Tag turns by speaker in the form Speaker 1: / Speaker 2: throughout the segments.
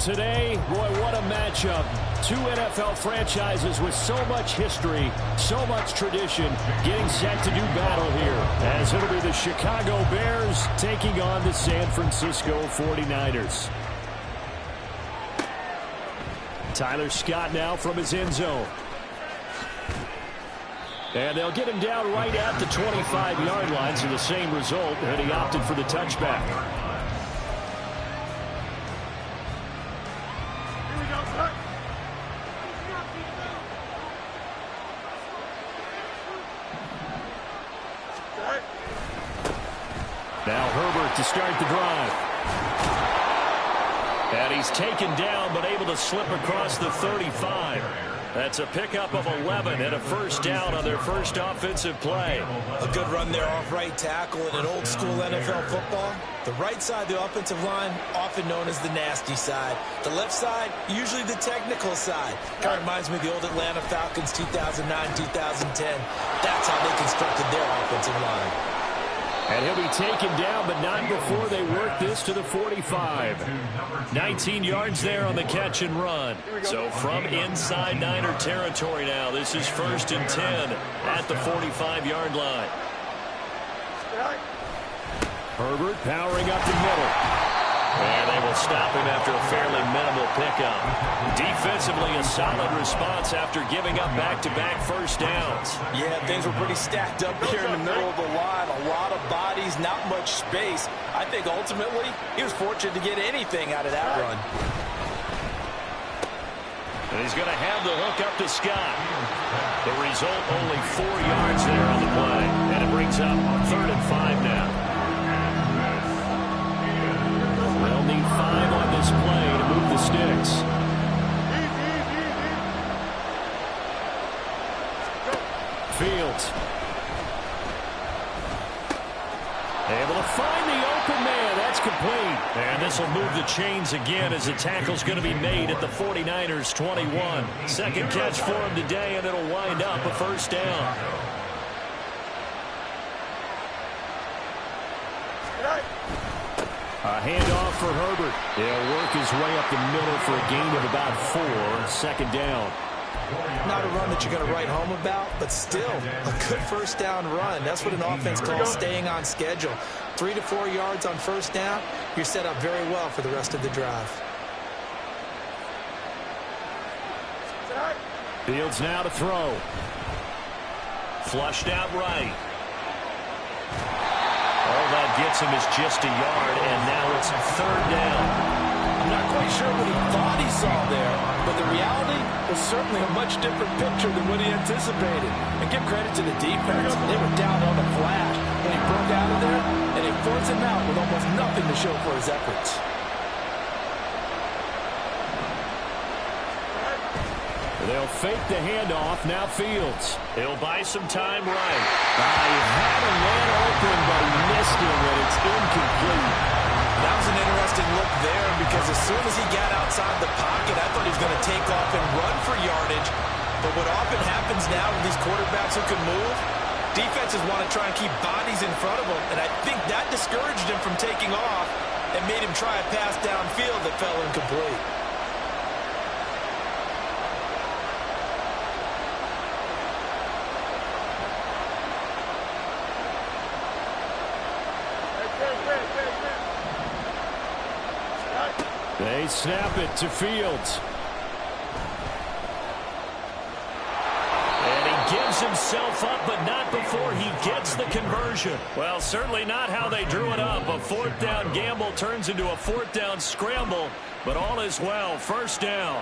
Speaker 1: Today, boy, what a matchup. Two NFL franchises with so much history, so much tradition, getting set to do battle here. As it'll be the Chicago Bears taking on the San Francisco 49ers. Tyler Scott now from his end zone. And they'll get him down right at the 25-yard line, so the same result, and he opted for the touchback. Now Herbert to start the drive. And he's taken down but able to slip across the 35. That's a pickup of 11 and a first down on their first offensive play.
Speaker 2: A good run there off right tackle in an old school NFL football. The right side of the offensive line, often known as the nasty side. The left side, usually the technical side. Kind of reminds me of the old Atlanta Falcons 2009-2010. That's how they constructed their offensive line.
Speaker 1: And he'll be taken down, but not before they work this to the 45. 19 yards there on the catch and run. So from inside Niner territory now, this is 1st and 10 at the 45-yard line. Herbert powering up the middle. And they will stop him after a fairly minimal pickup. Defensively, a solid response after giving up back-to-back first downs.
Speaker 2: Yeah, things were pretty stacked up here in the middle of the line. A lot of bodies, not much space. I think ultimately he was fortunate to get anything out of that run.
Speaker 1: And he's going to have the hook up to Scott. The result, only 4 yards there on the play. And it brings up 3rd and 5 now. They'll need 5 on this play to move the sticks. Fields. Able to find the open man. That's complete. And this will move the chains again as the tackle's going to be made at the 49ers 21. Second catch for him today, and it'll wind up a first down. A handoff for Herbert. He'll work his way up the middle for a gain of about 4. 2nd down.
Speaker 2: Not a run that you're going to write home about, but still a good first down run. That's what an offense calls staying on schedule. 3 to 4 yards on first down. You're set up very well for the rest of the drive.
Speaker 1: Fields now to throw. Flushed out right. All that gets him is just a yard, and now it's 3rd down.
Speaker 2: I'm not quite sure what he thought he saw there, but the reality was certainly a much different picture than what he anticipated. And give credit to the defense. They were down on the flash when he broke out of there, and they forced him out with almost nothing to show for his efforts.
Speaker 1: They'll fake the handoff. Now Fields. He'll buy some time right. He had a man open, but he missed him, and it's incomplete.
Speaker 2: That was an interesting look there because as soon as he got outside the pocket, I thought he was going to take off and run for yardage. But what often happens now with these quarterbacks who can move, defenses want to try and keep bodies in front of them, and I think that discouraged him from taking off and made him try a pass downfield that fell incomplete.
Speaker 1: They snap it to Fields. And he gives himself up, but not before he gets the conversion. Well, certainly not how they drew it up. A 4th down gamble turns into a 4th down scramble, but all is well. First down.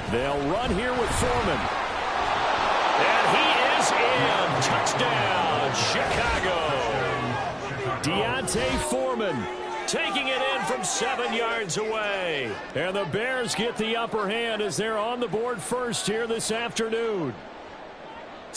Speaker 1: They'll run here with Foreman. And he is in. Touchdown, Chicago. Deontay Foreman taking it in from 7 yards away. And the Bears get the upper hand as they're on the board first here this afternoon.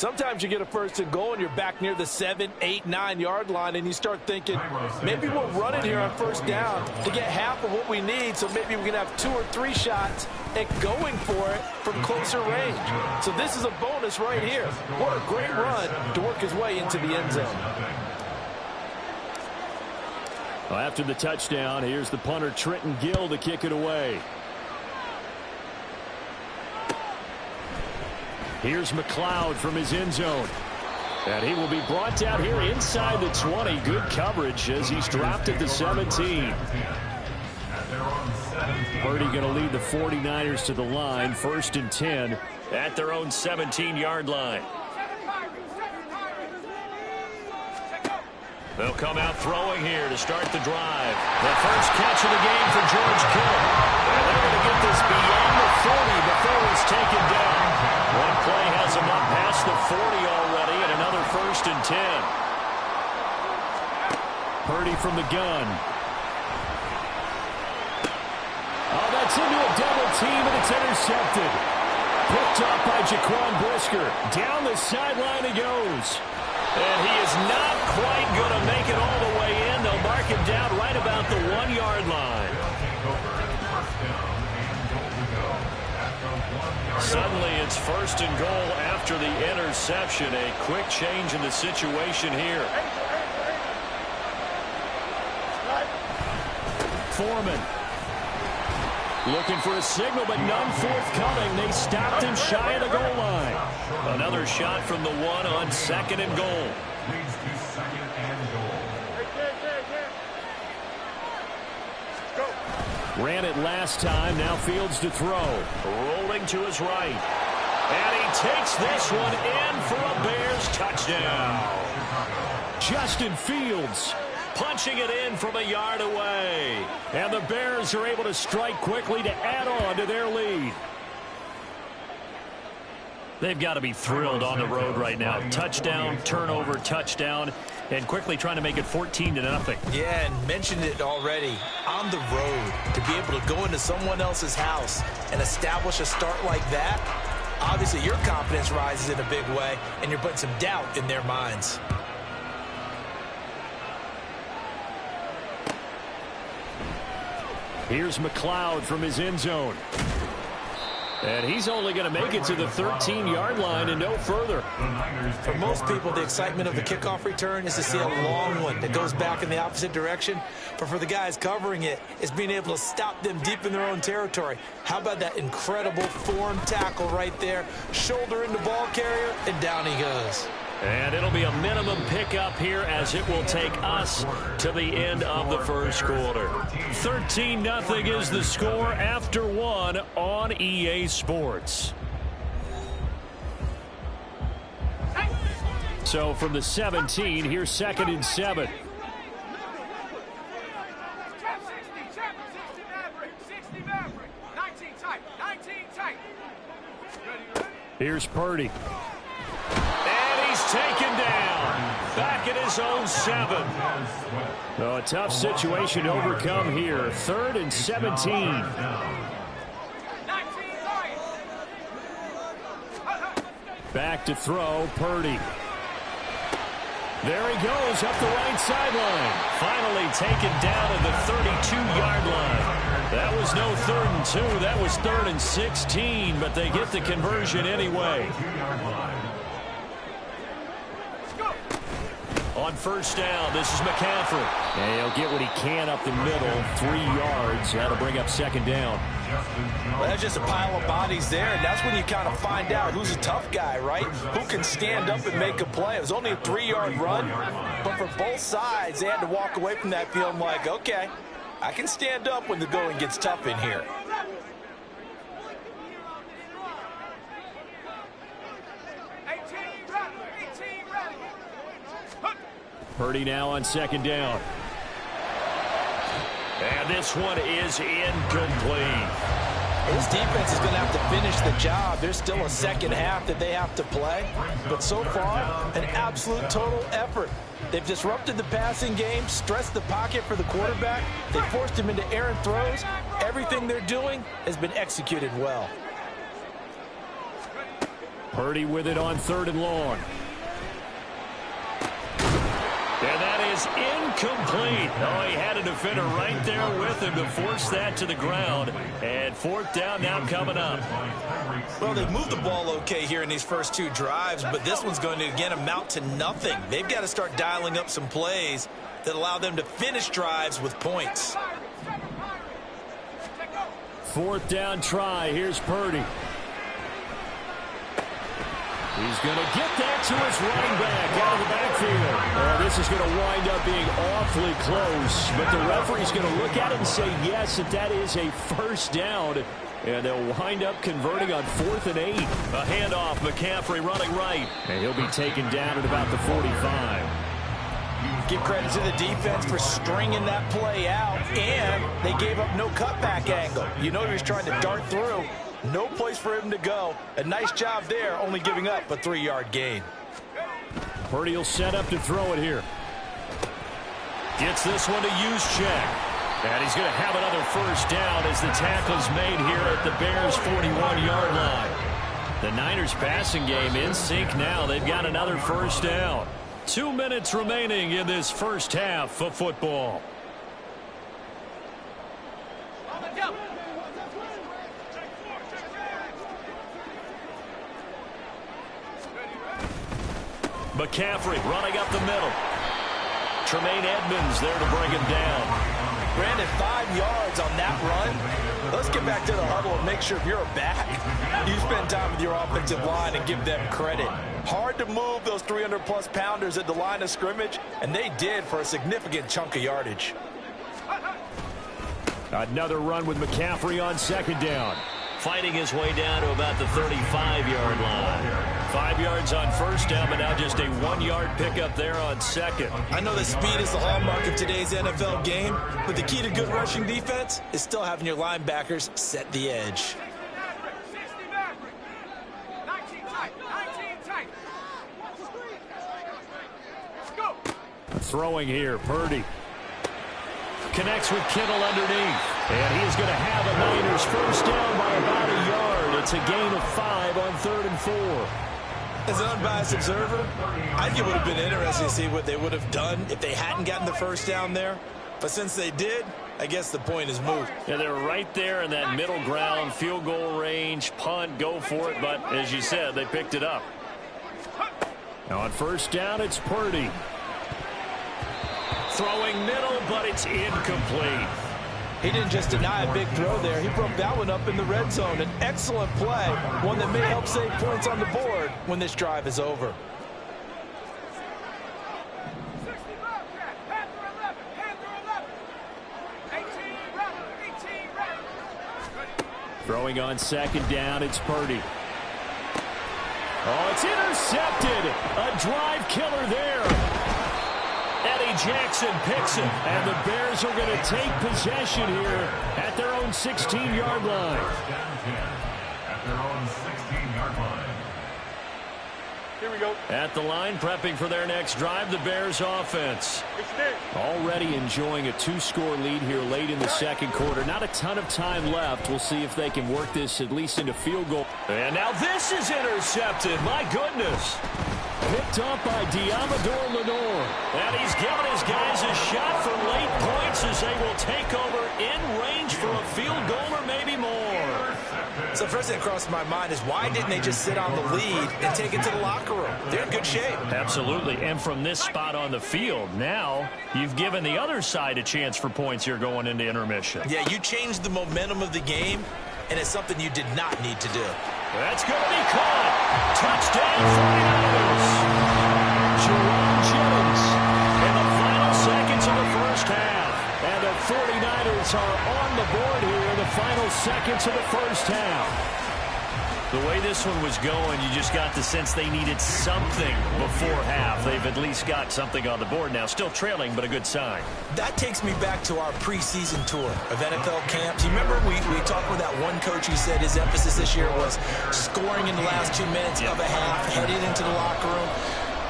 Speaker 2: Sometimes you get a first and goal and you're back near the 7, 8, 9-yard line, and you start thinking, maybe we'll run it here on first down to get half of what we need, so maybe we can have 2 or 3 shots at going for it from closer range. So this is a bonus right here. What a great run to work his way into the end zone.
Speaker 1: Well, after the touchdown, here's the punter Trenton Gill to kick it away. Here's McLeod from his end zone. And he will be brought down here inside the 20. Good coverage as he's dropped at the 17. Purdy going to lead the 49ers to the line. 1st and 10 at their own 17-yard line. They'll come out throwing here to start the drive. The first catch of the game for George Kittle. And they're going to get this beyond the 40 before it's taken down. One play has him up past the 40 already, and another 1st and 10. Purdy from the gun. Oh, that's into a double team, and it's intercepted. Picked up by Jaquan Brisker. Down the sideline he goes. And he is not quite going to make it all the way in. They'll mark him down right about the 1-yard line. Suddenly it's 1st and goal after the interception. A quick change in the situation here. Foreman looking for a signal, but none forthcoming. They stopped him shy of the goal line. Another shot from the 1 on 2nd and goal. Ran it last time. Now Fields to throw. Rolling to his right. And he takes this one in for a Bears touchdown. Justin Fields punching it in from a yard away. And the Bears are able to strike quickly to add on to their lead. They've got to be thrilled on the road right now. Touchdown, turnover, touchdown, and quickly trying to make it 14-0.
Speaker 2: Yeah, and mentioned it already. On the road, to be able to go into someone else's house and establish a start like that, obviously your confidence rises in a big way, and you're putting some doubt in their minds.
Speaker 1: Here's McLeod from his end zone. And he's only going to make it to the 13-yard line and no further.
Speaker 2: For most people, the excitement of the kickoff return is to see a long one that goes back in the opposite direction. But for the guys covering it, it's being able to stop them deep in their own territory. How about that incredible form tackle right there? Shoulder into ball carrier, and down he goes.
Speaker 1: And it'll be a minimum pickup here as it will take us to the end of the first quarter. 13-0 is the score after 1 on EA Sports. So from the 17, here's 2nd and 7. Here's Purdy. Taken down back at his own 7. Oh, a tough situation to overcome here. 3rd and 17. Back to throw, Purdy. There he goes up the right sideline. Finally taken down at the 32-yard line. That was no 3rd and 2. That was 3rd and 16, but they get the conversion anyway. On first down, this is McCaffrey. And he'll get what he can up the middle, 3 yards. That'll bring up 2nd down.
Speaker 2: Well, that's just a pile of bodies there, and that's when you kind of find out who's a tough guy, right? Who can stand up and make a play. It was only a 3-yard run, but for both sides, they had to walk away from that feeling like, okay, I can stand up when the going gets tough in here.
Speaker 1: Purdy now on 2nd down. And this one is incomplete.
Speaker 2: This defense is going to have to finish the job. There's still a second half that they have to play. But so far, an absolute total effort. They've disrupted the passing game, stressed the pocket for the quarterback. They forced him into errant throws. Everything they're doing has been executed well.
Speaker 1: Purdy with it on 3rd and long. And that is incomplete. Oh, he had a defender right there with him to force that to the ground. And 4th down now coming up.
Speaker 2: Well, they've moved the ball okay here in these first 2 drives, but this one's going to, again, amount to nothing. They've got to start dialing up some plays that allow them to finish drives with points.
Speaker 1: 4th down try. Here's Purdy. He's going to get that to his running back out of the backfield. Oh, this is going to wind up being awfully close. But the referee's going to look at it and say, yes, that is a 1st down. And they'll wind up converting on 4th and 8. A handoff, McCaffrey running right. And he'll be taken down at about the 45.
Speaker 2: Give credit to the defense for stringing that play out. And they gave up no cutback angle. You know he was trying to dart through. No place for him to go. A nice job there, only giving up a 3-yard gain.
Speaker 1: Purdy will set up to throw it here. Gets this one to use check. And he's going to have another 1st down as the tackle's made here at the Bears' 41-yard line. The Niners passing game in sync now. They've got another 1st down. 2 minutes remaining in this first half of football. McCaffrey running up the middle. Tremaine Edmonds there to bring him down.
Speaker 2: Brandon, 5 yards on that run. Let's get back to the huddle and make sure if you're a back, you spend time with your offensive line and give them credit. Hard to move those 300-plus pounders at the line of scrimmage, and they did for a significant chunk of yardage.
Speaker 1: Another run with McCaffrey on 2nd down. Fighting his way down to about the 35-yard line. 5 yards on 1st down, but now just a 1-yard pickup there on 2nd.
Speaker 2: I know that speed is the hallmark of today's NFL game, but the key to good rushing defense is still having your linebackers set the edge.
Speaker 1: Throwing here, Purdy. Connects with Kittle underneath. And he's going to have a Niners 1st down by about a yard. It's a gain of 5 on 3rd and 4.
Speaker 2: As an unbiased observer, I think it would have been interesting to see what they would have done if they hadn't gotten the 1st down there. But since they did, I guess the point is moved.
Speaker 1: Yeah, they're right there in that middle ground, field goal range, punt, go for it. But as you said, they picked it up. Now on 1st down, it's Purdy. Throwing middle, but it's incomplete.
Speaker 2: He didn't just deny a big throw there. He broke that one up in the red zone. An excellent play, one that may help save points on the board when this drive is over.
Speaker 1: Throwing on 2nd down, it's Purdy. Oh, it's intercepted. A drive killer there. Eddie Jackson picks it, and the Bears are going to take possession here at their own 16-yard line.
Speaker 3: Here we go.
Speaker 1: At the line, prepping for their next drive, the Bears offense. Already enjoying a 2-score lead here late in the 2nd quarter. Not a ton of time left. We'll see if they can work this at least into field goal. And now this is intercepted. My goodness. Picked up by Diamador Lenore. And he's given his guys a shot for late points as they will take over in range for a field goal or maybe more.
Speaker 2: So first thing that crossed my mind is why didn't they just sit on the lead and take it to the locker room? They're in good shape.
Speaker 1: Absolutely. And from this spot on the field, now you've given the other side a chance for points here going into intermission.
Speaker 2: Yeah, you changed the momentum of the game, and it's something you did not need to do.
Speaker 1: That's going to be caught. Touchdown 49ers. Jerome Jennings in the final seconds of the first half. And the 49ers are on the board here in the final seconds of the first half. The way this one was going, you just got the sense they needed something before half. They've at least got something on the board now. Still trailing, but a good sign.
Speaker 2: That takes me back to our preseason tour of NFL camps. You remember we talked with that one coach who said his emphasis this year was scoring in the last 2 minutes of a half, headed into the locker room.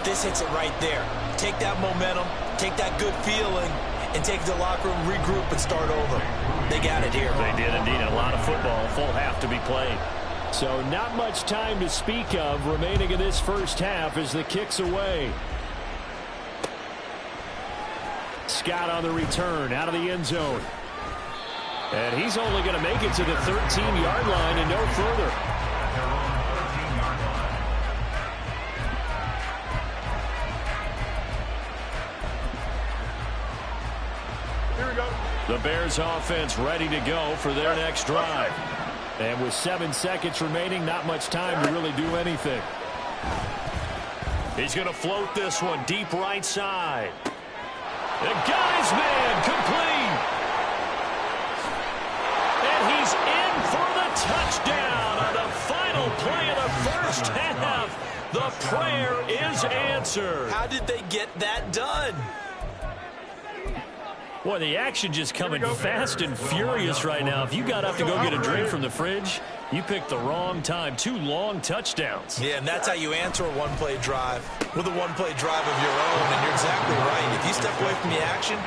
Speaker 2: This hits it right there. Take that momentum, take that good feeling, and take the locker room, regroup, and start over. They got it here.
Speaker 1: They did indeed. A lot of football, full half to be played. So not much time to speak of remaining in this first half as the kick's away. Scott on the return out of the end zone. And he's only going to make it to the 13-yard line and no further.
Speaker 3: Here we go.
Speaker 1: The Bears offense ready to go for their next drive. And with 7 seconds remaining, not much time to really do anything. He's going to float this one deep right side. The guy's man complete. And he's in for the touchdown on the final play of the first half. The prayer is answered.
Speaker 2: How did they get that done?
Speaker 1: Boy, the action just coming fast and furious right now. If you got up to go get a drink from the fridge, you picked the wrong time. 2 long touchdowns.
Speaker 2: Yeah, and that's how you answer a one-play drive with a one-play drive of your own. And you're exactly right. If you step away from the action,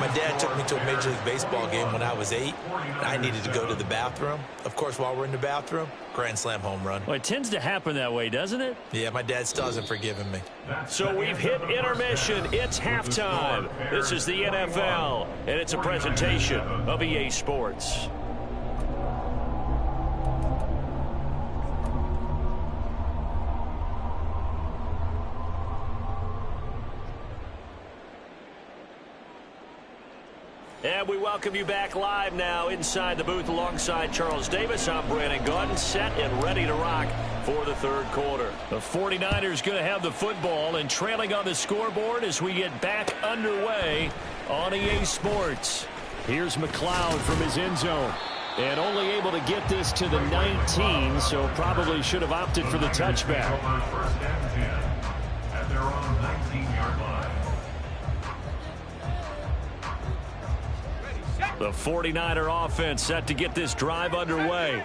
Speaker 2: my dad took me to a Major League Baseball game when I was 8. And I needed to go to the bathroom. Of course, while we're in the bathroom, grand slam home run.
Speaker 1: Well, it tends to happen that way, doesn't it?
Speaker 2: Yeah, my dad still hasn't forgiven me.
Speaker 1: So we've hit intermission. It's halftime. This is the NFL, and it's a presentation of EA Sports. And we welcome you back live now inside the booth alongside Charles Davis. I'm Brandon Gaudin, set and ready to rock for the third quarter. The 49ers going to have the football and trailing on the scoreboard as we get back underway on EA Sports. Here's McLeod from his end zone. And only able to get this to the 19, so probably should have opted for the touchback.
Speaker 3: First and 10 at their own 19-yard line.
Speaker 1: The 49er offense set to get this drive underway.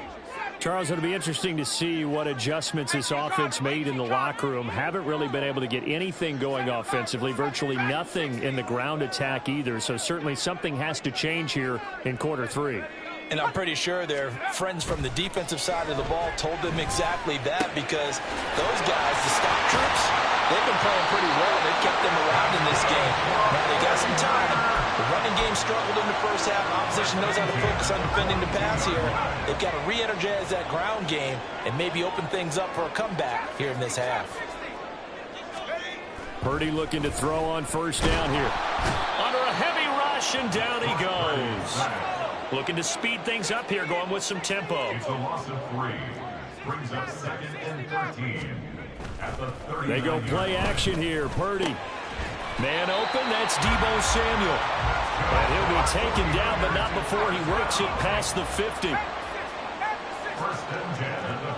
Speaker 1: Charles, it'll be interesting to see what adjustments this offense made in the locker room. Haven't really been able to get anything going offensively, virtually nothing in the ground attack either. So certainly something has to change here in quarter 3.
Speaker 2: And I'm pretty sure their friends from the defensive side of the ball told them exactly that, because those guys, the stock troops, they've been playing pretty well. They've kept them around in this game. Now they got some time. The running game struggled in the first half. Opposition knows how to focus on defending the pass here. They've got to re-energize that ground game and maybe open things up for a comeback here in this half.
Speaker 1: Purdy looking to throw on first down here. Under a heavy rush, and down he goes. Looking to speed things up here, going with some tempo.
Speaker 3: It's a loss of 3. Brings up 2nd and 13 at the 30.
Speaker 1: They go play action here. Purdy. Man open, that's Deebo Samuel. And he'll be taken down, but not before he works it past the 50.
Speaker 3: First and 10 at the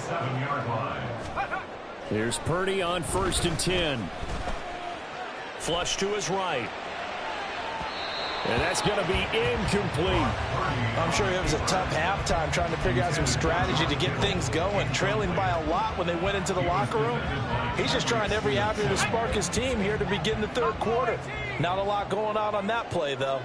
Speaker 3: 47-yard line.
Speaker 1: Here's Purdy on 1st and 10. Flush to his right. And that's going to be incomplete.
Speaker 2: I'm sure it was a tough halftime trying to figure out some strategy to get things going. Trailing by a lot when they went into the locker room. He's just trying every avenue to spark his team here to begin the third quarter. Not a lot going on that play, though.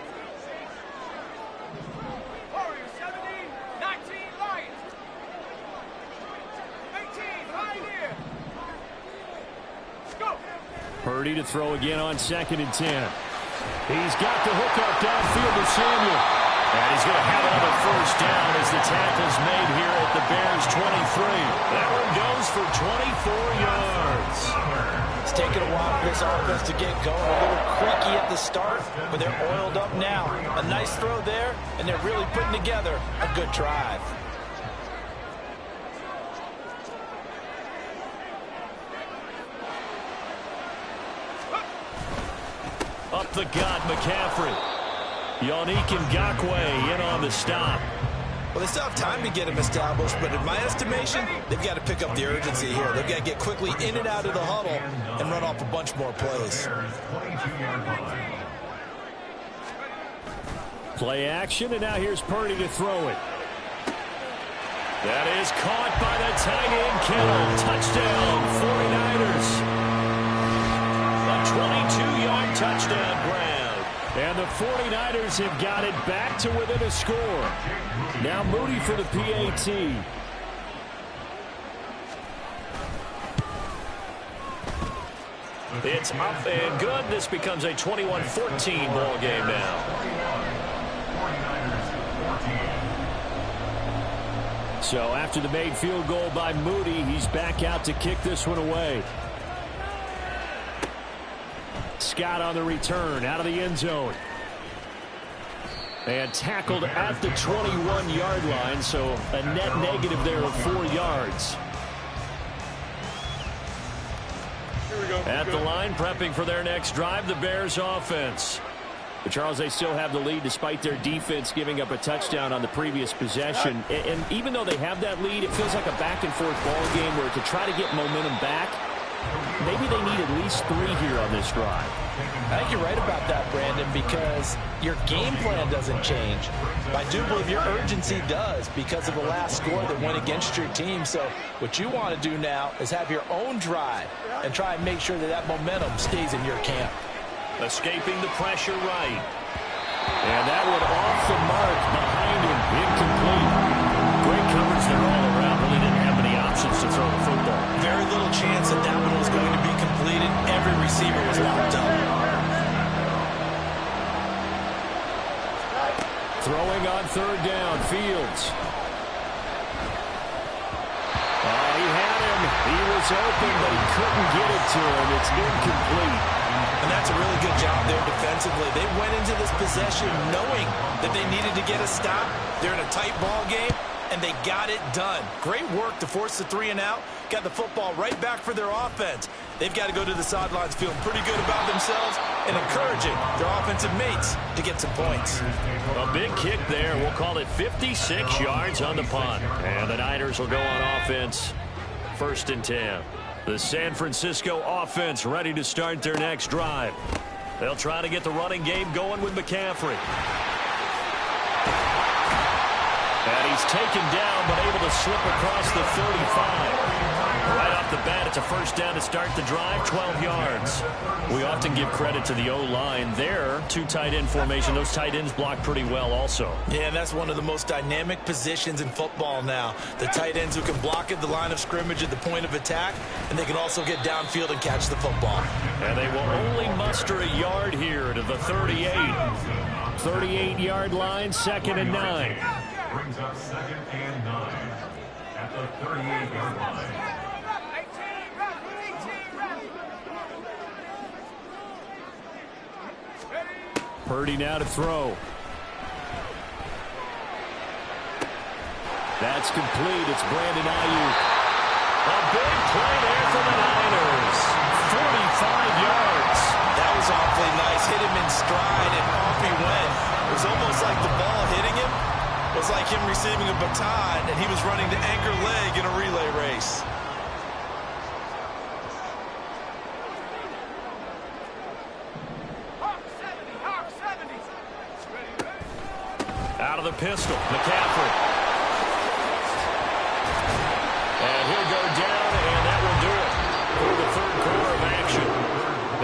Speaker 1: Purdy to throw again on 2nd and 10. He's got the hook up downfield to Samuel. And he's going to have another first down as the tackle's made here at the Bears 23. That one goes for 24 yards.
Speaker 2: It's taken a while for this offense to get going. A little creaky at the start, but they're oiled up now. A nice throw there, and they're really putting together a good drive.
Speaker 1: Up the gut, McCaffrey. Yannick Ngakoue in on the stop.
Speaker 2: Well, they still have time to get him established, but in my estimation, they've got to pick up the urgency here. They've got to get quickly in and out of the huddle and run off a bunch more plays.
Speaker 1: Play action, and now here's Purdy to throw it. That is caught by the tight end, Kittle. Touchdown, 49ers. A 22-yard touchdown ground. And the 49ers have got it back to within a score. Now Moody for the PAT. It's up and good. This becomes a 21-14 ball game now.
Speaker 3: 49ers 14.
Speaker 1: So after the made field goal by Moody, he's back out to kick this one away. Scott on the return out of the end zone. And tackled at the 21-yard line, so a net negative there of 4 yards. At the line, prepping for their next drive, the Bears offense. But Charles, they still have the lead despite their defense giving up a touchdown on the previous possession. And even though they have that lead, it feels like a back-and-forth ball game where to try to get momentum back, maybe they need at least 3 here on this drive.
Speaker 2: I think you're right about that, Brandon, because your game plan doesn't change. I do believe your urgency does because of the last score that went against your team. So what you want to do now is have your own drive and try and make sure that that momentum stays in your camp.
Speaker 1: Escaping the pressure right. And that one off the mark behind him. Incomplete. Great coverage there all around. Really didn't have any options to throw the football.
Speaker 2: Very little chance that that one was going to be completed. Every receiver was locked up.
Speaker 1: Throwing on third down, Fields. Oh, he had him. He was open, but he couldn't get it to him. It's incomplete.
Speaker 2: And that's a really good job there defensively. They went into this possession knowing that they needed to get a stop. They're in a tight ball game, and they got it done. Great work to force the 3 and out. Got the football right back for their offense. They've got to go to the sidelines feeling pretty good about themselves and encouraging their offensive mates to get some points.
Speaker 1: A big kick there. We'll call it 56 yards on the punt. And the Niners will go on offense. 1st and 10. The San Francisco offense ready to start their next drive. They'll try to get the running game going with McCaffrey. And he's taken down, but able to slip across the 35. Right off the bat, it's a 1st down to start the drive, 12 yards. We often give credit to the O-line there. 2 tight end formation. Those tight ends block pretty well also.
Speaker 2: Yeah, and that's one of the most dynamic positions in football now. The tight ends who can block at the line of scrimmage at the point of attack, and they can also get downfield and catch the football.
Speaker 1: And they will only muster a yard here to the 38. 38-yard line, 2nd and 9.
Speaker 3: Brings up 2nd and 9 at the 38-yard line.
Speaker 1: Purdy now to throw. That's complete. It's Brandon Ayuk. A big play there for the Niners. 45 yards.
Speaker 2: That was awfully nice. Hit him in stride, and off he went. It was almost like the ball hitting him was like him receiving a baton, and he was running the anchor leg in a relay race.
Speaker 1: Out of the pistol, McCaffrey. And he'll go down, and that will do it for the 3rd quarter of action.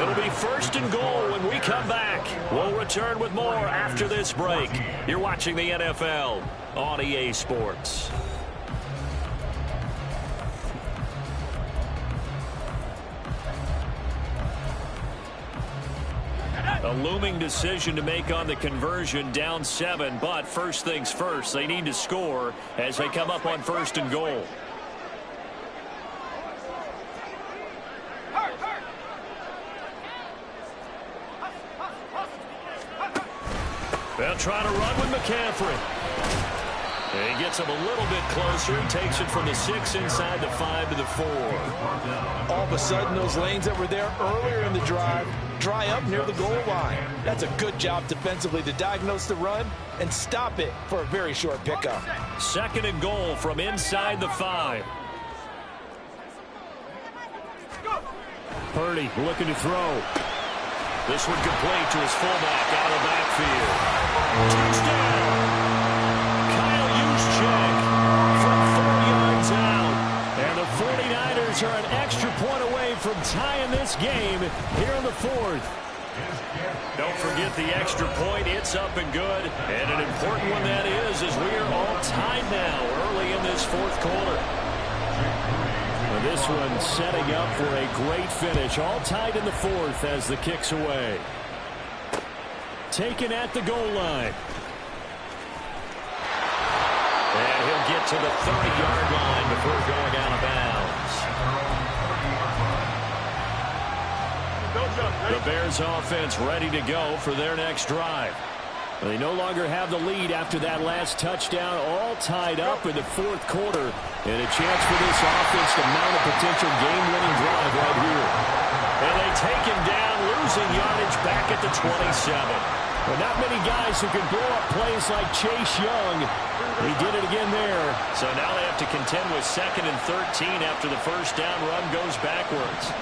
Speaker 1: It'll be 1st and goal when we come back. We'll return with more after this break. You're watching the NFL on EA Sports. A looming decision to make on the conversion, down 7, but first things first, they need to score as they come up on 1st and goal. They'll try to run with McCaffrey. And he gets him a little bit closer and takes it from the 6 inside the 5 to the 4.
Speaker 2: All of a sudden, those lanes that were there earlier in the drive dry up near the goal line. That's a good job defensively to diagnose the run and stop it for a very short pickup.
Speaker 1: 2nd and goal from inside the 5. Purdy looking to throw. This one complete to his fullback out of the backfield. Touchdown! Kyle Juszczyk from 4 yards out. And the 49ers are an extra point away from tying this game here in the 4th. Don't forget the extra point. It's up and good. And an important one that is, as we are all tied now early in this 4th quarter. And this one setting up for a great finish. All tied in the fourth as the kick's away. Taken at the goal line. And he'll get to the 30-yard line before going out of bounds. The Bears offense ready to go for their next drive. They no longer have the lead after that last touchdown, all tied up in the fourth quarter. And a chance for this offense to mount a potential game-winning drive right here. And they take him down, losing yardage back at the 27. But not many guys who can blow up plays like Chase Young. He did it again there. So now they have to contend with 2nd and 13 after the first down run goes backwards.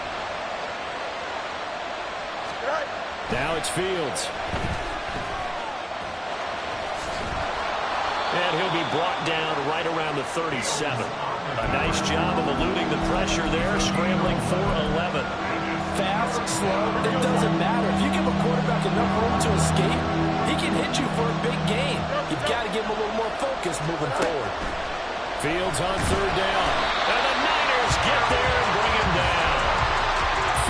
Speaker 1: Now it's Fields. And he'll be brought down right around the 37. A nice job of eluding the pressure there, scrambling for 11.
Speaker 2: Fast, slow, it doesn't matter. If you give a quarterback enough room to escape, he can hit you for a big gain. You've got to give him a little more focus moving forward.
Speaker 1: Fields on 3rd down. And the Niners get there and bring him down.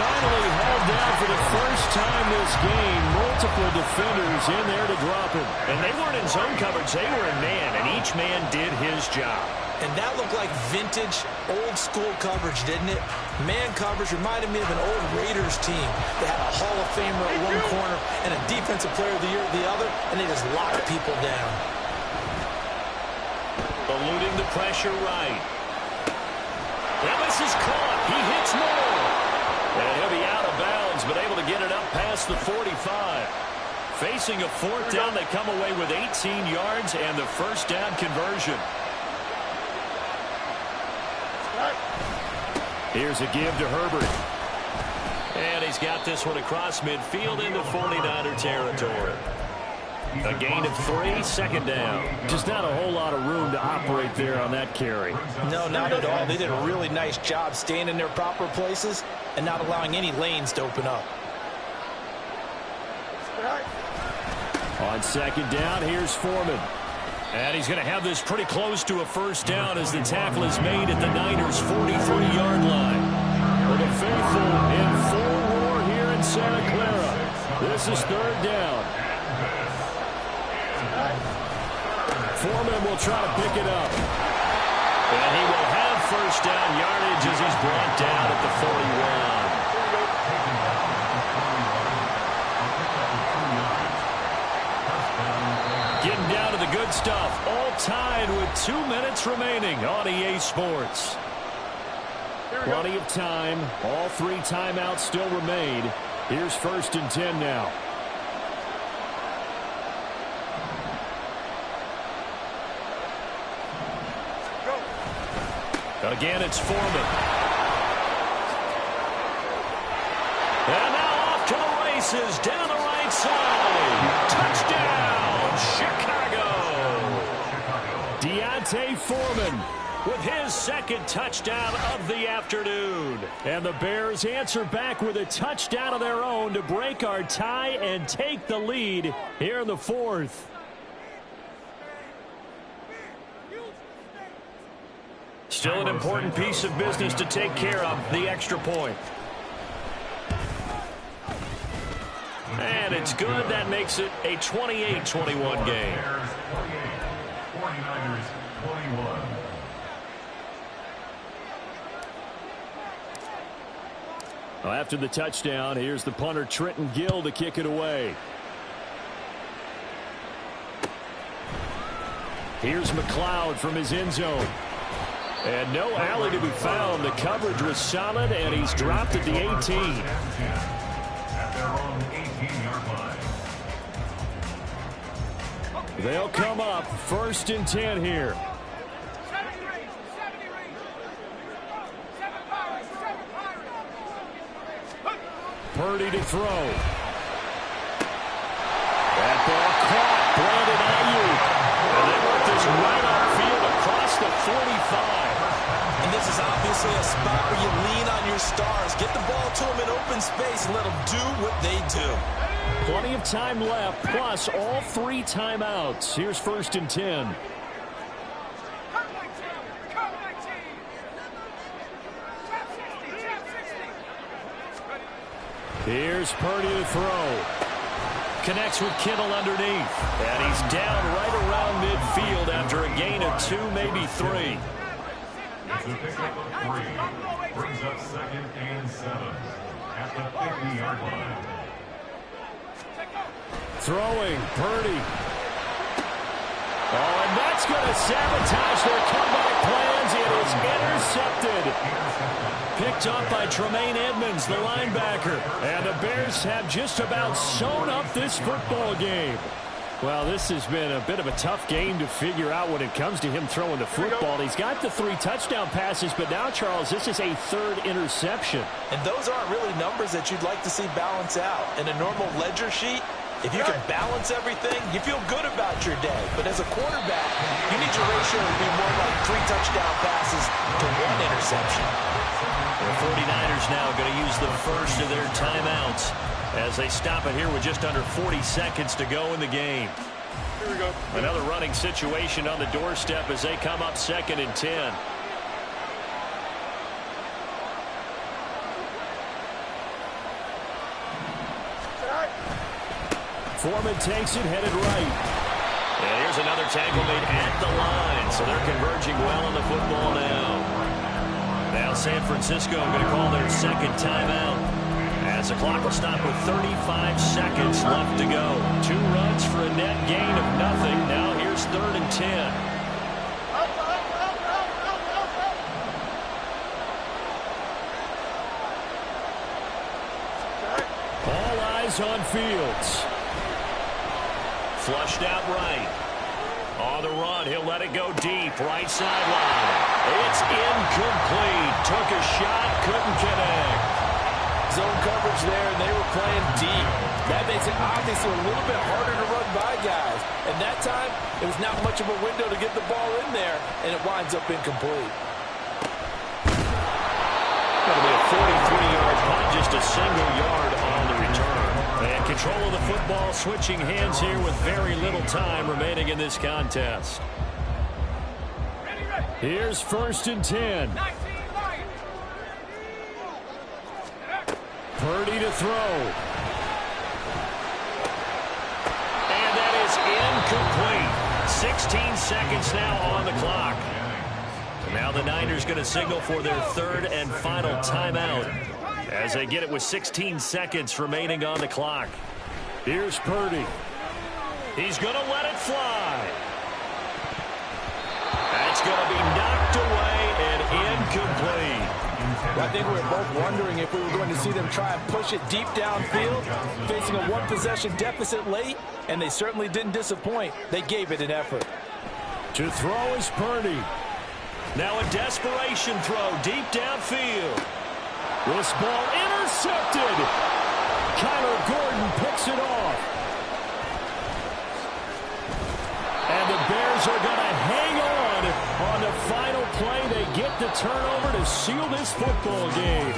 Speaker 1: Finally held down for the first time this game. Multiple defenders in there to drop him. And they weren't in zone coverage. They were in man, and each man did his job.
Speaker 2: And that looked like vintage, old-school coverage, didn't it? Man coverage reminded me of an old Raiders team. They had a Hall of Famer at one corner and a Defensive Player of the Year at the other, and they just locked people down.
Speaker 1: Eluding the pressure right. Now this is caught. He hits more. And he'll be out of bounds, but able to get it up past the 45. Facing a 4th down, they come away with 18 yards and the first down conversion. Here's a give to Herbert. And he's got this one across midfield into 49er territory. A gain of 3, 2nd down. Just not a whole lot of room to operate there on that carry.
Speaker 2: No, not at all. They did a really nice job staying in their proper places and not allowing any lanes to open up.
Speaker 1: On 2nd down, here's Foreman. And he's going to have this pretty close to a first down as the tackle is made at the Niners' 43-yard line. For the faithful in full roar here in Santa Clara. This is 3rd down. Foreman will try to pick it up. And he will have first down yardage as he's brought down at the 41. Getting down to the good stuff. All tied with 2 minutes remaining on EA Sports. Plenty of time. All 3 timeouts still remain. Here's 1st and 10 now. Again, it's Foreman. And now off to the races down the right side. Touchdown, Chicago. Deontay Foreman with his 2nd touchdown of the afternoon. And the Bears answer back with a touchdown of their own to break our tie and take the lead here in the 4th. Still an important piece of business to take care of, the extra point. And it's good. That makes it a 28-21 game.
Speaker 3: 49ers 21.
Speaker 1: Well, after the touchdown, here's the punter Trenton Gill to kick it away. Here's McLeod from his end zone. And no alley to be found. The coverage was solid, and he's dropped at the 18.
Speaker 3: At their own 18-yard line.
Speaker 1: They'll come up 1st and 10 here. Purdy to throw. That ball caught. Brandon Ayuk. And they work this right upfield across the 45.
Speaker 2: And this is obviously a spot where you lean on your stars. Get the ball to them in open space and let them do what they do.
Speaker 1: Plenty of time left, plus all 3 timeouts. Here's 1st and 10. Here's Purdy to throw. Connects with Kittle underneath. And he's down right around midfield after a gain of 2, maybe 3.
Speaker 3: It's a pickup of 3. Brings up 2nd and 7 at the 50-yard line.
Speaker 1: Throwing, Purdy. Oh, and that's going to sabotage their comeback plans. It is intercepted. Picked up by Tremaine Edmonds, the linebacker. And the Bears have just about sewn up this football game. Well, this has been a bit of a tough game to figure out when it comes to him throwing the football. He's got the 3 touchdown passes, but now, Charles, this is a 3rd interception.
Speaker 2: And those aren't really numbers that you'd like to see balance out. In a normal ledger sheet, if you can balance everything, you feel good about your day. But as a quarterback, you need your ratio to be more like 3 touchdown passes to 1 interception.
Speaker 1: The 49ers now going to use the first of their timeouts as they stop it here with just under 40 seconds to go in the game.
Speaker 4: Here we go.
Speaker 1: Another running situation on the doorstep as they come up 2nd and 10. Foreman takes it, headed right. And here's another tackle made at the line, so they're converging well on the football now. Now San Francisco going to call their 2nd timeout as the clock will stop with 35 seconds left to go. 2 runs for a net gain of nothing. Now here's 3rd and 10. All eyes on Fields. Flushed out right. On the run, he'll let it go deep. Right sideline. It's incomplete. Took a shot, couldn't connect.
Speaker 2: Zone coverage there, and they were playing deep. That makes it obviously a little bit harder to run by guys. And that time, it was not much of a window to get the ball in there, and it winds up incomplete.
Speaker 1: That'll be a 43-yard punt, just a single yard on the return. And control of the football, switching hands here with very little time remaining in this contest. Here's 1st and 10. Purdy to throw. And that is incomplete. 16 seconds now on the clock. Now the Niners going to signal for their 3rd and final timeout as they get it with 16 seconds remaining on the clock. Here's Purdy. He's going to let it fly. That's going to be knocked away and incomplete.
Speaker 2: Well, I think we were both wondering if we were going to see them try and push it deep downfield, facing a 1-possession deficit late, and they certainly didn't disappoint. They gave it an effort.
Speaker 1: To throw is Purdy. Now a desperation throw deep downfield. This ball intercepted. Kyler Gordon picks it off. And the Bears are going to hang on the final play. They get the turnover to seal this football game.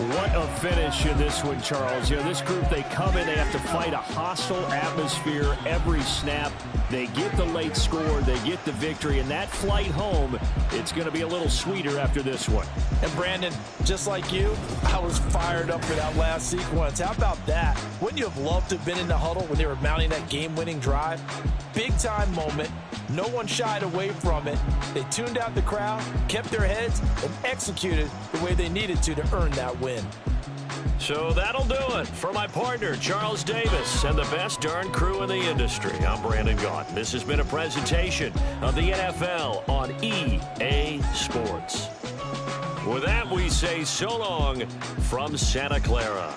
Speaker 1: What a finish in this one, Charles. You know, this group, they come in, they have to fight a hostile atmosphere every snap. They get the late score, they get the victory, and that flight home, it's going to be a little sweeter after this one.
Speaker 2: And Brandon, just like you, I was fired up for that last sequence. How about that? Wouldn't you have loved to have been in the huddle when they were mounting that game-winning drive? Big-time moment. No one shied away from it. They tuned out the crowd, kept their heads, and executed the way they needed to earn that win.
Speaker 1: So that'll do it for my partner, Charles Davis, and the best darn crew in the industry. I'm Brandon Gaunt. This has been a presentation of the NFL on EA Sports. With that, we say so long from Santa Clara.